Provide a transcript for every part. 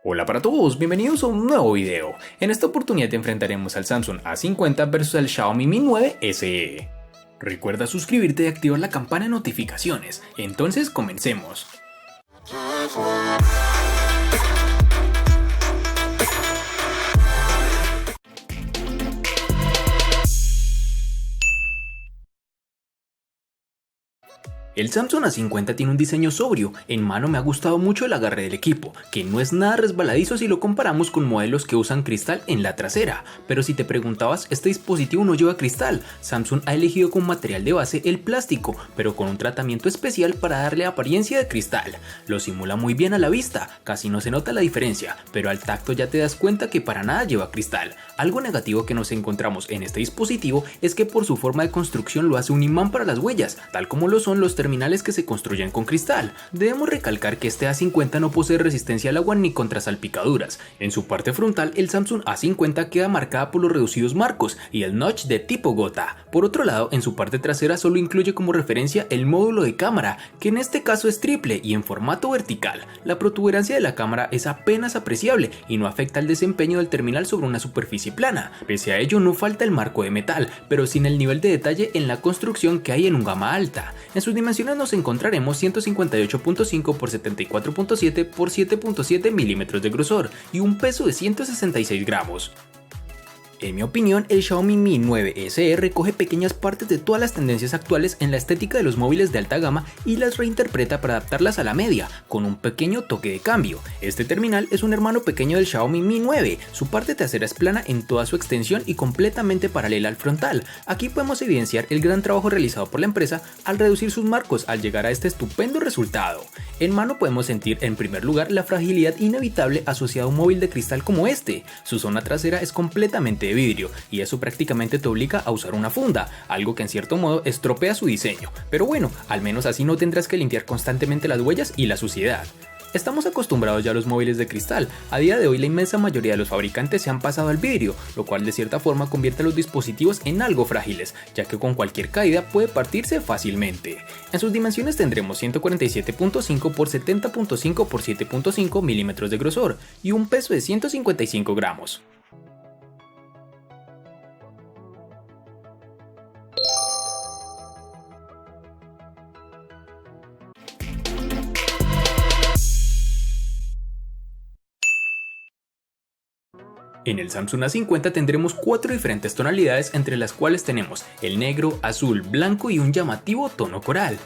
Hola para todos, bienvenidos a un nuevo video. En esta oportunidad enfrentaremos al Samsung A50 versus el Xiaomi Mi 9 SE. Recuerda suscribirte y activar la campana de notificaciones. Entonces comencemos. El Samsung A50 tiene un diseño sobrio, en mano me ha gustado mucho el agarre del equipo, que no es nada resbaladizo si lo comparamos con modelos que usan cristal en la trasera, pero si te preguntabas, este dispositivo no lleva cristal. Samsung ha elegido como material de base el plástico, pero con un tratamiento especial para darle apariencia de cristal. Lo simula muy bien a la vista, casi no se nota la diferencia, pero al tacto ya te das cuenta que para nada lleva cristal. Algo negativo que nos encontramos en este dispositivo es que por su forma de construcción lo hace un imán para las huellas, tal como lo son los terminales que se construyen con cristal. Debemos recalcar que este A50 no posee resistencia al agua ni contra salpicaduras. En su parte frontal, el Samsung A50 queda marcada por los reducidos marcos y el notch de tipo gota. Por otro lado, en su parte trasera solo incluye como referencia el módulo de cámara, que en este caso es triple y en formato vertical. La protuberancia de la cámara es apenas apreciable y no afecta el desempeño del terminal sobre una superficie plana. Pese a ello, no falta el marco de metal, pero sin el nivel de detalle en la construcción que hay en un gama alta. En sus dimensiones nos encontraremos 158.5 por 74.7 por 7.7 milímetros de grosor y un peso de 166 gramos. En mi opinión, el Xiaomi Mi 9 SE recoge pequeñas partes de todas las tendencias actuales en la estética de los móviles de alta gama y las reinterpreta para adaptarlas a la media, con un pequeño toque de cambio. Este terminal es un hermano pequeño del Xiaomi Mi 9, su parte trasera es plana en toda su extensión y completamente paralela al frontal. Aquí podemos evidenciar el gran trabajo realizado por la empresa al reducir sus marcos al llegar a este estupendo resultado. En mano podemos sentir en primer lugar la fragilidad inevitable asociada a un móvil de cristal como este. Su zona trasera es completamente de vidrio y eso prácticamente te obliga a usar una funda, algo que en cierto modo estropea su diseño, pero bueno, al menos así no tendrás que limpiar constantemente las huellas y la suciedad. Estamos acostumbrados ya a los móviles de cristal. A día de hoy la inmensa mayoría de los fabricantes se han pasado al vidrio, lo cual de cierta forma convierte a los dispositivos en algo frágiles, ya que con cualquier caída puede partirse fácilmente. En sus dimensiones tendremos 147.5 por 70.5 por 7.5 milímetros de grosor y un peso de 155 gramos. En el Samsung A50 tendremos 4 diferentes tonalidades, entre las cuales tenemos el negro, azul, blanco y un llamativo tono coral.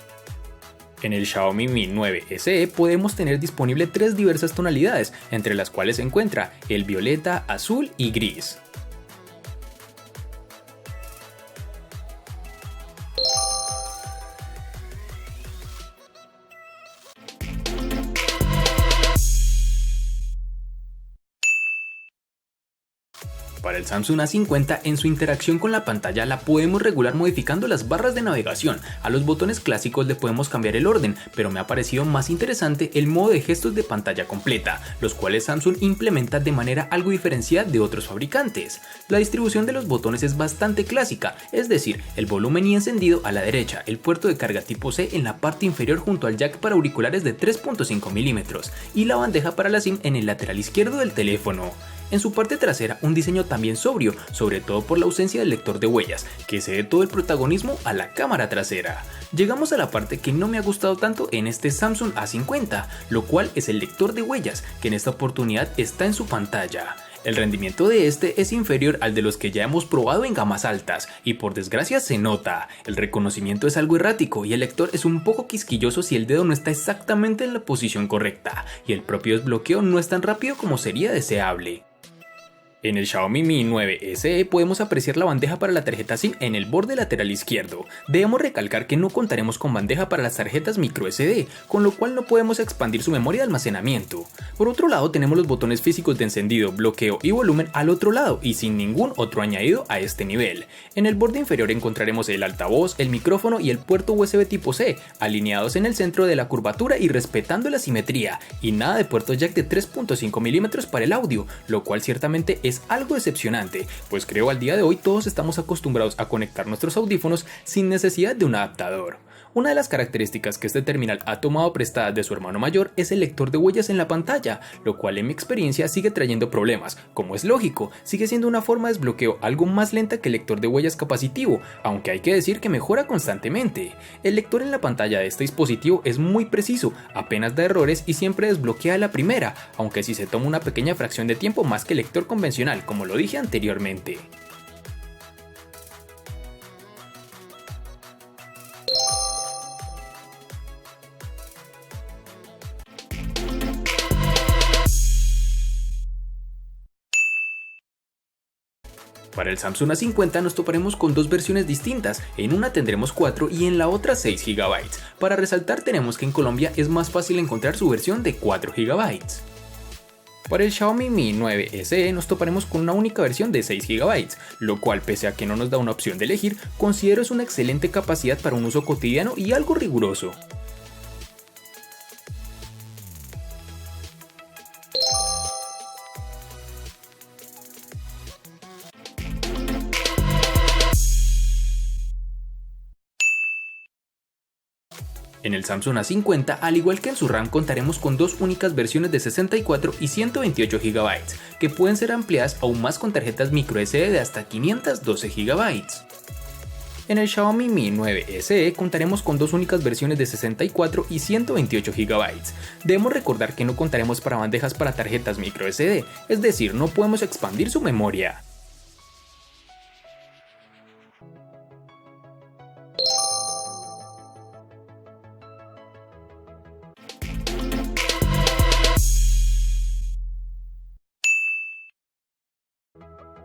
En el Xiaomi Mi 9 SE podemos tener disponible 3 diversas tonalidades, entre las cuales se encuentra el violeta, azul y gris. Para el Samsung A50, en su interacción con la pantalla la podemos regular modificando las barras de navegación. A los botones clásicos le podemos cambiar el orden, pero me ha parecido más interesante el modo de gestos de pantalla completa, los cuales Samsung implementa de manera algo diferenciada de otros fabricantes. La distribución de los botones es bastante clásica, es decir, el volumen y encendido a la derecha, el puerto de carga tipo C en la parte inferior junto al jack para auriculares de 3.5 milímetros y la bandeja para la SIM en el lateral izquierdo del teléfono. En su parte trasera, un diseño también sobrio, sobre todo por la ausencia del lector de huellas, que cede todo el protagonismo a la cámara trasera. Llegamos a la parte que no me ha gustado tanto en este Samsung A50, lo cual es el lector de huellas, que en esta oportunidad está en su pantalla. El rendimiento de este es inferior al de los que ya hemos probado en gamas altas, y por desgracia se nota. El reconocimiento es algo errático y el lector es un poco quisquilloso si el dedo no está exactamente en la posición correcta, y el propio desbloqueo no es tan rápido como sería deseable. En el Xiaomi Mi 9 SE podemos apreciar la bandeja para la tarjeta SIM en el borde lateral izquierdo. Debemos recalcar que no contaremos con bandeja para las tarjetas microSD, con lo cual no podemos expandir su memoria de almacenamiento. Por otro lado, tenemos los botones físicos de encendido, bloqueo y volumen al otro lado y sin ningún otro añadido a este nivel. En el borde inferior encontraremos el altavoz, el micrófono y el puerto USB tipo C, alineados en el centro de la curvatura y respetando la simetría, y nada de puerto jack de 3.5 milímetros para el audio, lo cual ciertamente es algo decepcionante, pues creo al día de hoy todos estamos acostumbrados a conectar nuestros audífonos sin necesidad de un adaptador. Una de las características que este terminal ha tomado prestadas de su hermano mayor es el lector de huellas en la pantalla, lo cual en mi experiencia sigue trayendo problemas. Como es lógico, sigue siendo una forma de desbloqueo algo más lenta que el lector de huellas capacitivo, aunque hay que decir que mejora constantemente. El lector en la pantalla de este dispositivo es muy preciso, apenas da errores y siempre desbloquea a la primera, aunque si se toma una pequeña fracción de tiempo más que el lector convencional, como lo dije anteriormente. Para el Samsung A50 nos toparemos con dos versiones distintas, en una tendremos 4 y en la otra 6 GB. Para resaltar tenemos que en Colombia es más fácil encontrar su versión de 4 GB. Para el Xiaomi Mi 9 SE nos toparemos con una única versión de 6 GB, lo cual pese a que no nos da una opción de elegir, considero es una excelente capacidad para un uso cotidiano y algo riguroso. En el Samsung A50, al igual que en su RAM, contaremos con dos únicas versiones de 64 y 128 GB, que pueden ser ampliadas aún más con tarjetas microSD de hasta 512 GB. En el Xiaomi Mi 9 SE contaremos con dos únicas versiones de 64 y 128 GB. Debemos recordar que no contaremos para bandejas para tarjetas microSD, es decir, no podemos expandir su memoria.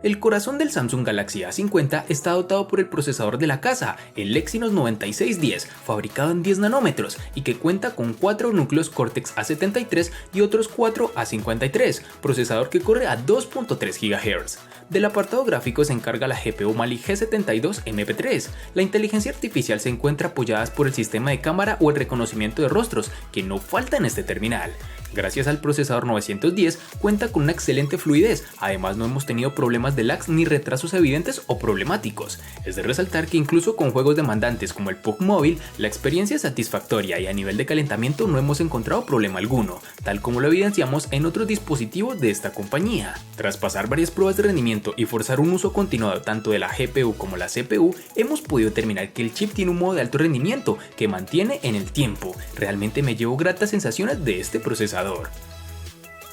El corazón del Samsung Galaxy A50 está dotado por el procesador de la casa, el Exynos 9610, fabricado en 10 nanómetros y que cuenta con 4 núcleos Cortex A73 y otros 4 A53, procesador que corre a 2.3 GHz. Del apartado gráfico se encarga la GPU Mali G72 MP3. La inteligencia artificial se encuentra apoyada por el sistema de cámara o el reconocimiento de rostros, que no falta en este terminal. Gracias al procesador 910 cuenta con una excelente fluidez, además no hemos tenido problemas de lags ni retrasos evidentes o problemáticos. Es de resaltar que incluso con juegos demandantes como el PUBG móvil, la experiencia es satisfactoria y a nivel de calentamiento no hemos encontrado problema alguno, tal como lo evidenciamos en otros dispositivos de esta compañía. Tras pasar varias pruebas de rendimiento y forzar un uso continuado tanto de la GPU como la CPU, hemos podido determinar que el chip tiene un modo de alto rendimiento que mantiene en el tiempo. Realmente me llevo gratas sensaciones de este procesador.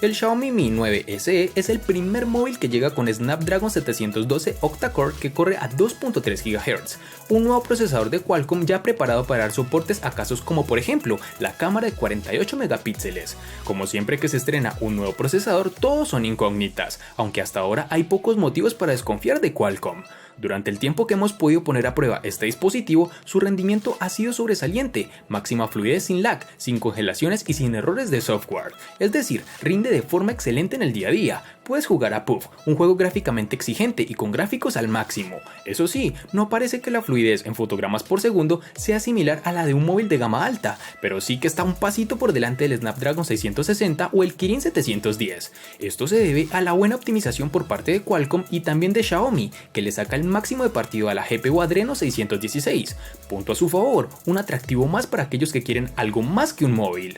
El Xiaomi Mi 9 SE es el primer móvil que llega con Snapdragon 712 octa-core que corre a 2.3 GHz, un nuevo procesador de Qualcomm ya preparado para dar soportes a casos como por ejemplo la cámara de 48 megapíxeles. Como siempre que se estrena un nuevo procesador, todos son incógnitas, aunque hasta ahora hay pocos motivos para desconfiar de Qualcomm. Durante el tiempo que hemos podido poner a prueba este dispositivo, su rendimiento ha sido sobresaliente, máxima fluidez sin lag, sin congelaciones y sin errores de software. Es decir, rinde de forma excelente en el día a día. Puedes jugar a PUBG, un juego gráficamente exigente y con gráficos al máximo. Eso sí, no parece que la fluidez en fotogramas por segundo sea similar a la de un móvil de gama alta, pero sí que está un pasito por delante del Snapdragon 660 o el Kirin 710. Esto se debe a la buena optimización por parte de Qualcomm y también de Xiaomi, que le saca el máximo de partido a la GPU Adreno 616. Punto a su favor, un atractivo más para aquellos que quieren algo más que un móvil.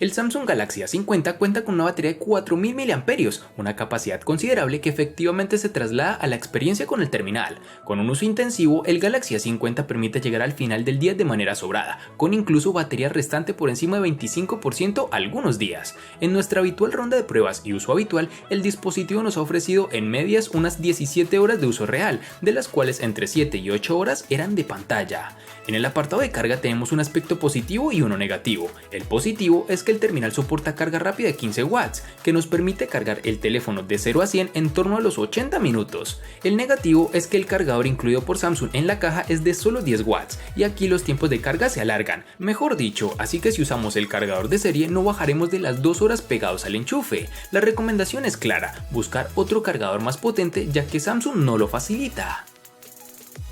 El Samsung Galaxy A50 cuenta con una batería de 4000 mAh, una capacidad considerable que efectivamente se traslada a la experiencia con el terminal. Con un uso intensivo, el Galaxy A50 permite llegar al final del día de manera sobrada, con incluso batería restante por encima de 25% algunos días. En nuestra habitual ronda de pruebas y uso habitual, el dispositivo nos ha ofrecido en medias unas 17 horas de uso real, de las cuales entre 7 y 8 horas eran de pantalla. En el apartado de carga tenemos un aspecto positivo y uno negativo. El positivo es que el terminal soporta carga rápida de 15 watts, que nos permite cargar el teléfono de 0 a 100 en torno a los 80 minutos. El negativo es que el cargador incluido por Samsung en la caja es de solo 10 watts, y aquí los tiempos de carga se alargan, mejor dicho, así que si usamos el cargador de serie no bajaremos de las 2 horas pegados al enchufe. La recomendación es clara, buscar otro cargador más potente ya que Samsung no lo facilita.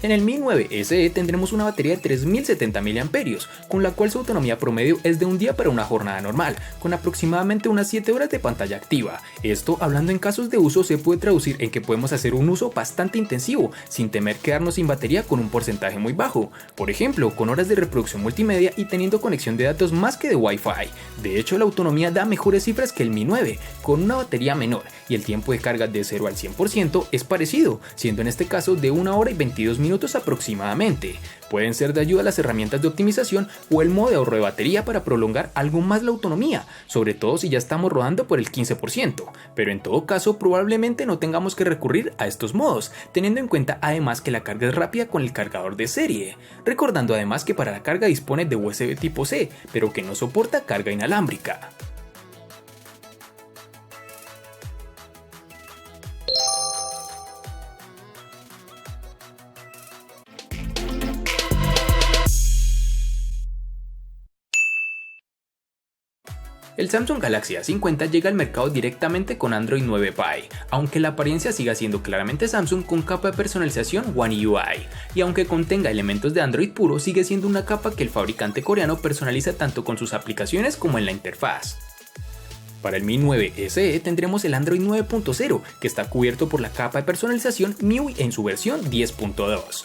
En el Mi 9 SE tendremos una batería de 3070 mAh, con la cual su autonomía promedio es de un día para una jornada normal, con aproximadamente unas 7 horas de pantalla activa. Esto, hablando en casos de uso, se puede traducir en que podemos hacer un uso bastante intensivo, sin temer quedarnos sin batería con un porcentaje muy bajo. Por ejemplo, con horas de reproducción multimedia y teniendo conexión de datos más que de Wi-Fi. De hecho, la autonomía da mejores cifras que el Mi 9, con una batería menor, y el tiempo de carga de 0 al 100% es parecido, siendo en este caso de 1 hora y 22 minutos aproximadamente. Pueden ser de ayuda las herramientas de optimización o el modo de ahorro de batería para prolongar algo más la autonomía, sobre todo si ya estamos rodando por el 15%, pero en todo caso probablemente no tengamos que recurrir a estos modos, teniendo en cuenta además que la carga es rápida con el cargador de serie, recordando además que para la carga dispone de USB tipo C, pero que no soporta carga inalámbrica. El Samsung Galaxy A50 llega al mercado directamente con Android 9 Pie, aunque la apariencia siga siendo claramente Samsung con capa de personalización One UI, y aunque contenga elementos de Android puro, sigue siendo una capa que el fabricante coreano personaliza tanto con sus aplicaciones como en la interfaz. Para el Mi 9 SE tendremos el Android 9.0, que está cubierto por la capa de personalización MIUI en su versión 10.2.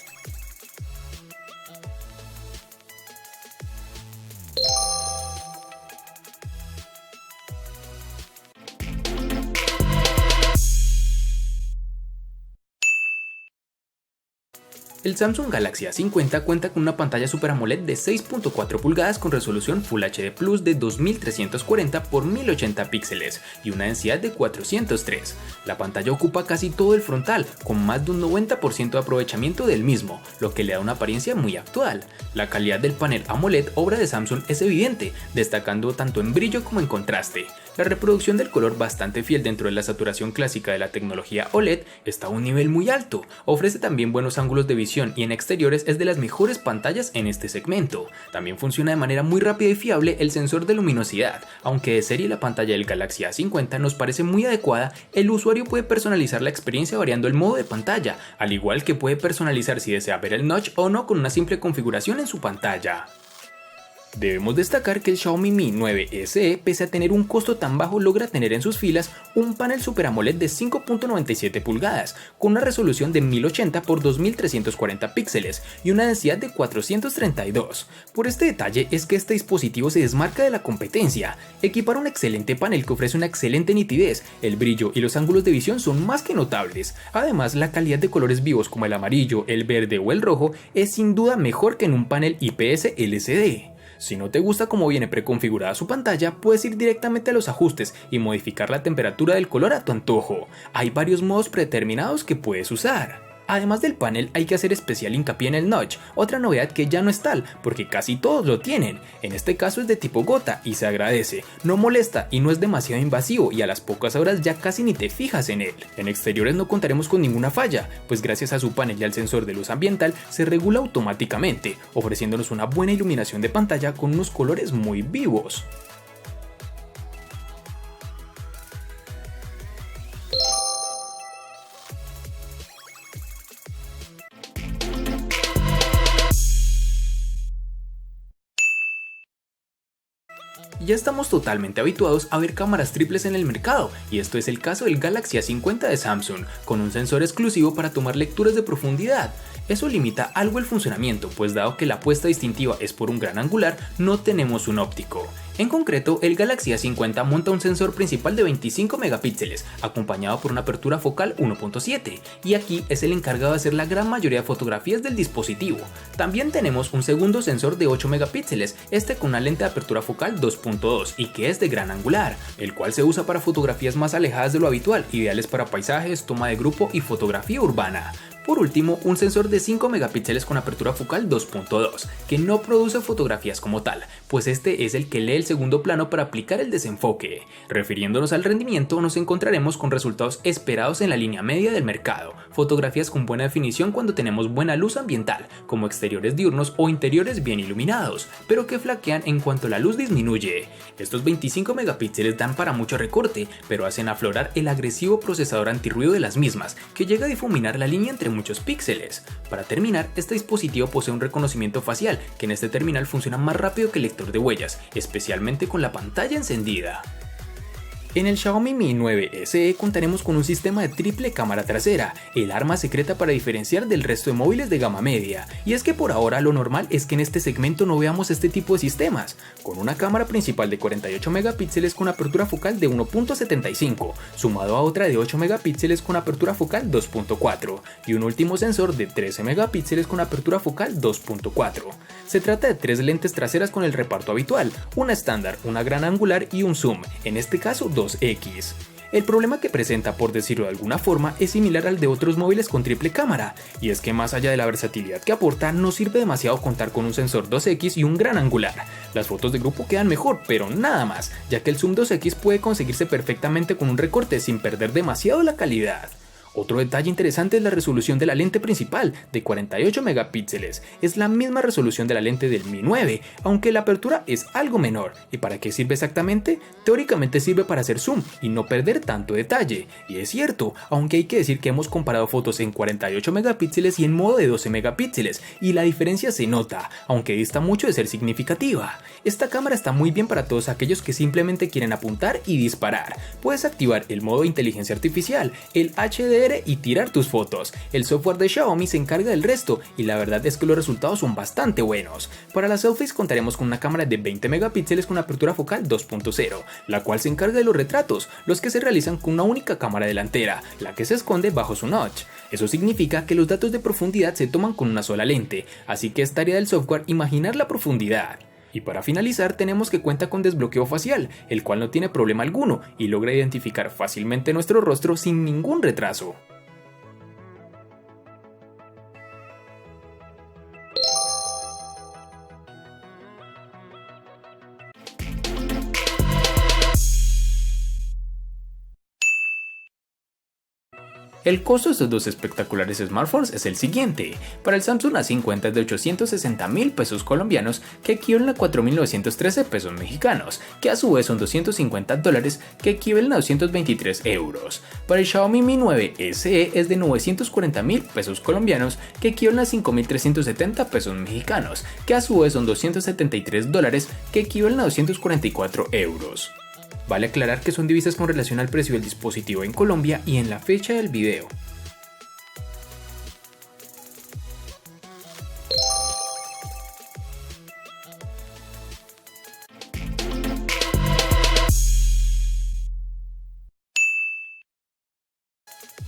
El Samsung Galaxy A50 cuenta con una pantalla Super AMOLED de 6.4 pulgadas con resolución Full HD Plus de 2340 x 1080 píxeles y una densidad de 403. La pantalla ocupa casi todo el frontal, con más de un 90% de aprovechamiento del mismo, lo que le da una apariencia muy actual. La calidad del panel AMOLED obra de Samsung es evidente, destacando tanto en brillo como en contraste. La reproducción del color, bastante fiel dentro de la saturación clásica de la tecnología OLED, está a un nivel muy alto. Ofrece también buenos ángulos de visión y en exteriores es de las mejores pantallas en este segmento. También funciona de manera muy rápida y fiable el sensor de luminosidad. Aunque de serie la pantalla del Galaxy A50 nos parece muy adecuada, el usuario puede personalizar la experiencia variando el modo de pantalla, al igual que puede personalizar si desea ver el notch o no con una simple configuración en su pantalla. Debemos destacar que el Xiaomi Mi 9 SE, pese a tener un costo tan bajo, logra tener en sus filas un panel Super AMOLED de 5.97 pulgadas, con una resolución de 1080 x 2340 píxeles y una densidad de 432. Por este detalle es que este dispositivo se desmarca de la competencia. Equipar un excelente panel que ofrece una excelente nitidez, el brillo y los ángulos de visión son más que notables. Además, la calidad de colores vivos como el amarillo, el verde o el rojo es sin duda mejor que en un panel IPS LCD. Si no te gusta cómo viene preconfigurada su pantalla, puedes ir directamente a los ajustes y modificar la temperatura del color a tu antojo. Hay varios modos predeterminados que puedes usar. Además del panel, hay que hacer especial hincapié en el notch, otra novedad que ya no es tal, porque casi todos lo tienen. En este caso es de tipo gota y se agradece, no molesta y no es demasiado invasivo y a las pocas horas ya casi ni te fijas en él. En exteriores no contaremos con ninguna falla, pues gracias a su panel y al sensor de luz ambiental se regula automáticamente, ofreciéndonos una buena iluminación de pantalla con unos colores muy vivos. Ya estamos totalmente habituados a ver cámaras triples en el mercado, y esto es el caso del Galaxy A50 de Samsung, con un sensor exclusivo para tomar lecturas de profundidad. Eso limita algo el funcionamiento, pues dado que la apuesta distintiva es por un gran angular, no tenemos un óptico. En concreto, el Galaxy A50 monta un sensor principal de 25 megapíxeles, acompañado por una apertura focal 1.7, y aquí es el encargado de hacer la gran mayoría de fotografías del dispositivo. También tenemos un segundo sensor de 8 megapíxeles, este con una lente de apertura focal 2.2 y que es de gran angular, el cual se usa para fotografías más alejadas de lo habitual, ideales para paisajes, toma de grupo y fotografía urbana. Por último, un sensor de 5 megapíxeles con apertura focal 2.2, que no produce fotografías como tal, pues este es el que lee el segundo plano para aplicar el desenfoque. Refiriéndonos al rendimiento, nos encontraremos con resultados esperados en la línea media del mercado, fotografías con buena definición cuando tenemos buena luz ambiental, como exteriores diurnos o interiores bien iluminados, pero que flaquean en cuanto la luz disminuye. Estos 25 megapíxeles dan para mucho recorte, pero hacen aflorar el agresivo procesador antirruido de las mismas, que llega a difuminar la línea entre muchos píxeles. Para terminar, este dispositivo posee un reconocimiento facial que en este terminal funciona más rápido que el lector de huellas, especialmente con la pantalla encendida. En el Xiaomi Mi 9 SE contaremos con un sistema de triple cámara trasera, el arma secreta para diferenciar del resto de móviles de gama media, y es que por ahora lo normal es que en este segmento no veamos este tipo de sistemas, con una cámara principal de 48 megapíxeles con apertura focal de 1.75, sumado a otra de 8 megapíxeles con apertura focal 2.4, y un último sensor de 13 megapíxeles con apertura focal 2.4. Se trata de tres lentes traseras con el reparto habitual, una estándar, una gran angular y un zoom, en este caso 2X. El problema que presenta, por decirlo de alguna forma, es similar al de otros móviles con triple cámara, y es que más allá de la versatilidad que aporta, no sirve demasiado contar con un sensor 2X y un gran angular. Las fotos de grupo quedan mejor, pero nada más, ya que el zoom 2X puede conseguirse perfectamente con un recorte sin perder demasiado la calidad. Otro detalle interesante es la resolución de la lente principal, de 48 megapíxeles. Es la misma resolución de la lente del Mi 9, aunque la apertura es algo menor. ¿Y para qué sirve exactamente? Teóricamente sirve para hacer zoom y no perder tanto detalle. Y es cierto, aunque hay que decir que hemos comparado fotos en 48 megapíxeles y en modo de 12 megapíxeles, y la diferencia se nota, aunque dista mucho de ser significativa. Esta cámara está muy bien para todos aquellos que simplemente quieren apuntar y disparar. Puedes activar el modo de inteligencia artificial, el HDR y tirar tus fotos. El software de Xiaomi se encarga del resto y la verdad es que los resultados son bastante buenos. Para las selfies contaremos con una cámara de 20 megapíxeles con apertura focal 2.0, la cual se encarga de los retratos, los que se realizan con una única cámara delantera, la que se esconde bajo su notch. Eso significa que los datos de profundidad se toman con una sola lente, así que es tarea del software imaginar la profundidad. Y para finalizar tenemos que cuenta con desbloqueo facial, el cual no tiene problema alguno y logra identificar fácilmente nuestro rostro sin ningún retraso. El costo de estos dos espectaculares smartphones es el siguiente. Para el Samsung A50 es de 860.000 pesos colombianos, que equivalen a 4.913 pesos mexicanos, que a su vez son $250, que equivalen a 223 euros. Para el Xiaomi Mi 9 SE es de 940.000 pesos colombianos, que equivalen a 5.370 pesos mexicanos, que a su vez son $273, que equivalen a 244 euros. Vale aclarar que son divisas con relación al precio del dispositivo en Colombia y en la fecha del video.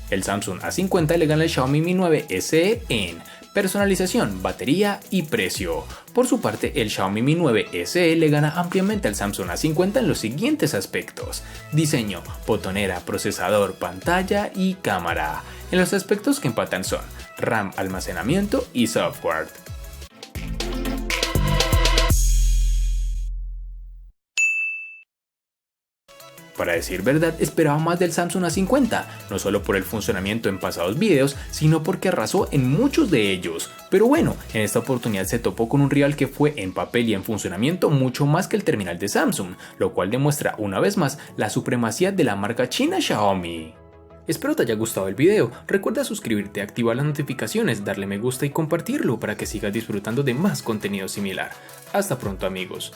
El Samsung A50 le gana al Xiaomi Mi 9 SE en personalización, batería y precio. Por su parte, el Xiaomi Mi 9 SE le gana ampliamente al Samsung A50 en los siguientes aspectos: diseño, botonera, procesador, pantalla y cámara. En los aspectos que empatan son RAM, almacenamiento y software. Para decir verdad, esperaba más del Samsung A50, no solo por el funcionamiento en pasados videos, sino porque arrasó en muchos de ellos. Pero bueno, en esta oportunidad se topó con un rival que fue en papel y en funcionamiento mucho más que el terminal de Samsung, lo cual demuestra una vez más la supremacía de la marca china Xiaomi. Espero te haya gustado el video, recuerda suscribirte, activar las notificaciones, darle me gusta y compartirlo para que sigas disfrutando de más contenido similar. Hasta pronto amigos.